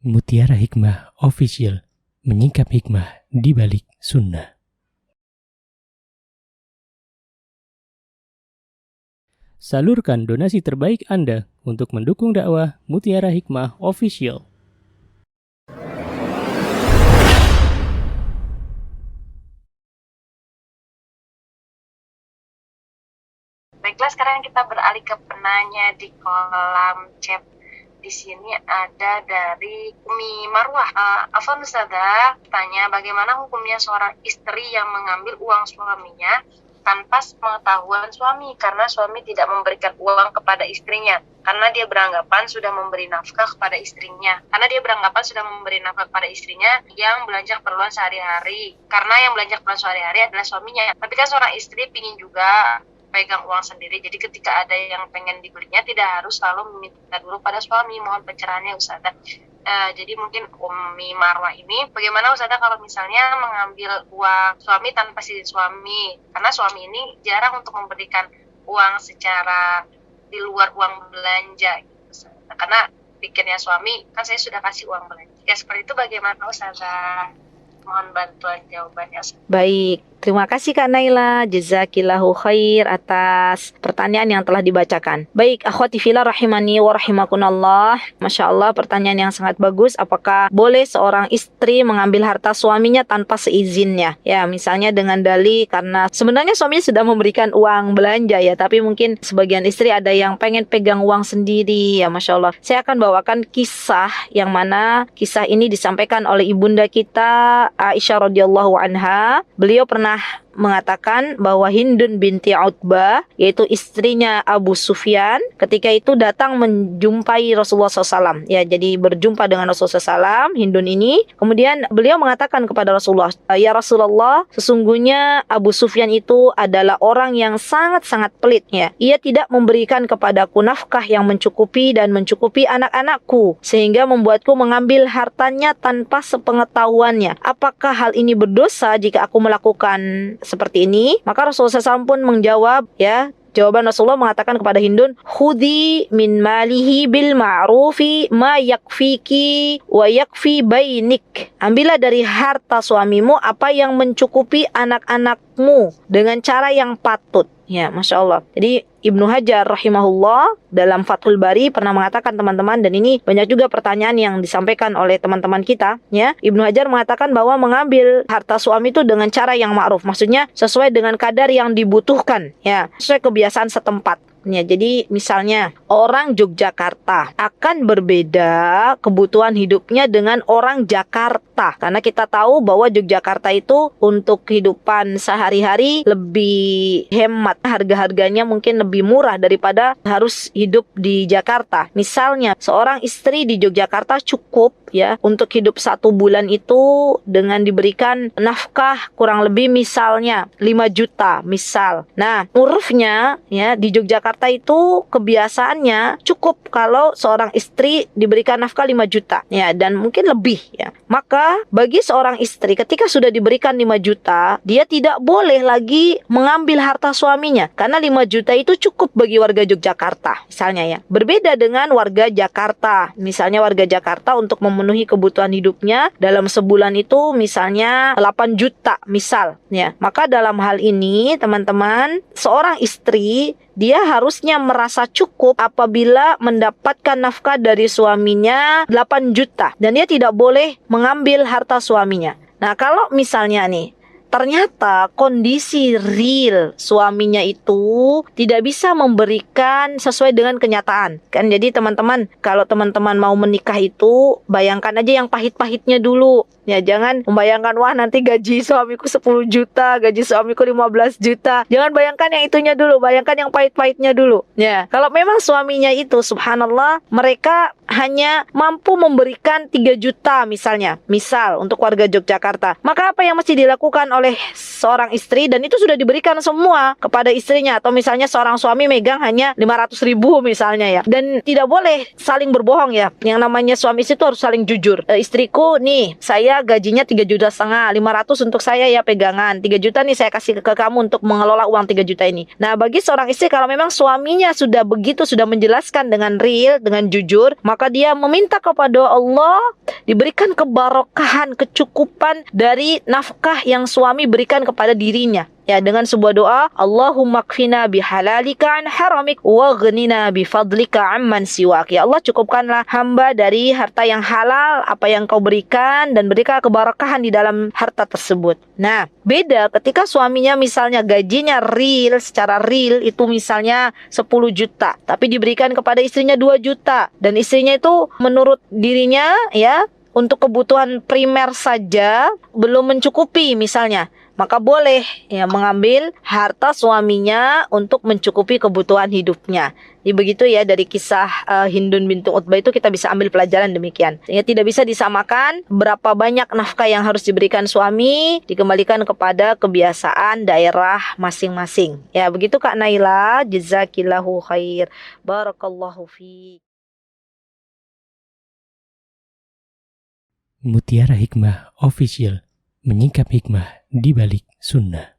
Mutiara Hikmah Official, menyingkap hikmah di balik sunnah. Salurkan donasi terbaik Anda untuk mendukung dakwah Mutiara Hikmah Official. Baiklah, sekarang kita beralih ke penanya di kolom chat. Di sini ada dari Umi Marwah. Afwan Ustazah, tanya bagaimana hukumnya seorang istri yang mengambil uang suaminya tanpa pengetahuan suami, karena suami tidak memberikan uang kepada istrinya, karena dia beranggapan sudah memberi nafkah kepada istrinya, yang belanja keperluan sehari-hari, karena yang belanja keperluan sehari-hari adalah suaminya. Tapi kan seorang istri pingin juga pegang uang sendiri, jadi ketika ada yang pengen dibelinya tidak harus selalu meminta dulu pada suami. Mohon pencerahannya Ustazah. Jadi mungkin Umi Marwah ini, bagaimana Ustazah kalau misalnya mengambil uang suami tanpa izin suami, karena suami ini jarang untuk memberikan uang secara di luar uang belanja gitu, Ustazah. Karena pikirnya suami, kan saya sudah kasih uang belanja. Ya seperti itu, bagaimana Ustazah? Mohon bantuan jawabannya Ustazah. Baik, terima kasih Kak Naila, jazakillahu khair atas pertanyaan yang telah dibacakan. Baik, akhwati fillah rahimani wa rahimakunallah. Masya Allah, pertanyaan yang sangat bagus. Apakah boleh seorang istri mengambil harta suaminya tanpa seizinnya? Ya, misalnya dengan dalih karena sebenarnya suaminya sudah memberikan uang belanja ya, tapi mungkin sebagian istri ada yang pengen pegang uang sendiri ya, Masya Allah. Saya akan bawakan kisah yang mana kisah ini disampaikan oleh ibunda kita Aisyah radhiyallahu anha. Beliau pernah mengatakan bahwa Hindun binti Utbah, yaitu istrinya Abu Sufyan, ketika itu datang menjumpai Rasulullah SAW. Ya, jadi berjumpa dengan Rasulullah SAW, Hindun ini. Kemudian beliau mengatakan kepada Rasulullah, ya Rasulullah, sesungguhnya Abu Sufyan itu adalah orang yang sangat-sangat pelit. Ya, ia tidak memberikan kepadaku nafkah yang mencukupi dan mencukupi anak-anakku, sehingga membuatku mengambil hartanya tanpa sepengetahuannya. Apakah hal ini berdosa jika aku melakukan seperti ini? Maka Rasulullah SAW pun menjawab, ya, jawaban Rasulullah mengatakan kepada Hindun, khudhi min malihi bil ma'rufi ma yakfiki wa yakfi bainik. Ambillah dari harta suamimu apa yang mencukupi anak-anakmu dengan cara yang patut. Ya, Masya Allah. Jadi Ibnu Hajar rahimahullah dalam Fathul Bari pernah mengatakan, teman-teman, dan ini banyak juga pertanyaan yang disampaikan oleh teman-teman kita, ya. Ibnu Hajar mengatakan bahwa mengambil harta suami itu dengan cara yang ma'ruf, maksudnya sesuai dengan kadar yang dibutuhkan, ya, sesuai kebiasaan setempat. Ya, jadi misalnya orang Yogyakarta akan berbeda kebutuhan hidupnya dengan orang Jakarta, karena kita tahu bahwa Yogyakarta itu untuk kehidupan sehari-hari lebih hemat, harga-harganya mungkin lebih murah daripada harus hidup di Jakarta. Misalnya seorang istri di Yogyakarta cukup, ya, untuk hidup 1 bulan itu dengan diberikan nafkah kurang lebih misalnya 5 juta misal. Nah, urufnya, ya, di Yogyakarta itu kebiasaannya cukup kalau seorang istri diberikan nafkah 5 juta, ya, dan mungkin lebih, ya. Maka bagi seorang istri ketika sudah diberikan 5 juta, dia tidak boleh lagi mengambil harta suaminya, karena 5 juta itu cukup bagi warga Yogyakarta misalnya, ya. Berbeda dengan warga Jakarta. Misalnya warga Jakarta untuk memenuhi kebutuhan hidupnya dalam sebulan itu misalnya 8 juta misal, ya. Maka dalam hal ini, teman-teman, seorang istri dia harusnya merasa cukup apabila mendapatkan nafkah dari suaminya 8 juta dan dia tidak boleh mengambil harta suaminya. Nah, kalau misalnya nih ternyata kondisi real suaminya itu tidak bisa memberikan sesuai dengan kenyataan, kan? Jadi teman-teman, kalau teman-teman mau menikah itu bayangkan aja yang pahit-pahitnya dulu. Ya, jangan membayangkan, wah nanti gaji suamiku 10 juta, gaji suamiku 15 juta. Jangan bayangkan yang itunya dulu, bayangkan yang pahit-pahitnya dulu. Ya, kalau memang suaminya itu subhanallah mereka hanya mampu memberikan 3 juta misalnya, misal untuk warga Yogyakarta, maka apa yang mesti dilakukan oleh seorang istri, dan itu sudah diberikan semua kepada istrinya, atau misalnya seorang suami megang hanya 500.000 misalnya, ya. Dan tidak boleh saling berbohong, ya. Yang namanya suami istri itu harus saling jujur. Istriku nih, saya dia gajinya 3,5 juta, 500 untuk saya ya pegangan, 3 juta nih saya kasih ke kamu untuk mengelola uang 3 juta ini. Nah, bagi seorang istri kalau memang suaminya sudah begitu, sudah menjelaskan dengan real, dengan jujur, maka dia meminta kepada Allah diberikan kebarokahan, kecukupan dari nafkah yang suami berikan kepada dirinya. Ya, dengan sebuah doa, Allahumma kfina bihalalika an haramik wa ghnina bifadlika amman siwak. Ya Allah, cukupkanlah hamba dari harta yang halal apa yang kau berikan, dan berikan keberkahan di dalam harta tersebut. Nah, beda ketika suaminya misalnya gajinya real, secara real itu misalnya 10 juta, tapi diberikan kepada istrinya 2 juta, dan istrinya itu menurut dirinya ya untuk kebutuhan primer saja belum mencukupi misalnya, maka boleh ya mengambil harta suaminya untuk mencukupi kebutuhan hidupnya. Jadi begitu ya, dari kisah Hindun bintu Utbah itu kita bisa ambil pelajaran demikian. Ya, tidak bisa disamakan berapa banyak nafkah yang harus diberikan suami, dikembalikan kepada kebiasaan daerah masing-masing. Ya, begitu Kak Naila, jazakillahu khair. Barakallahu fiik. Mutiara Hikmah Official, menyingkap hikmah di balik sunnah.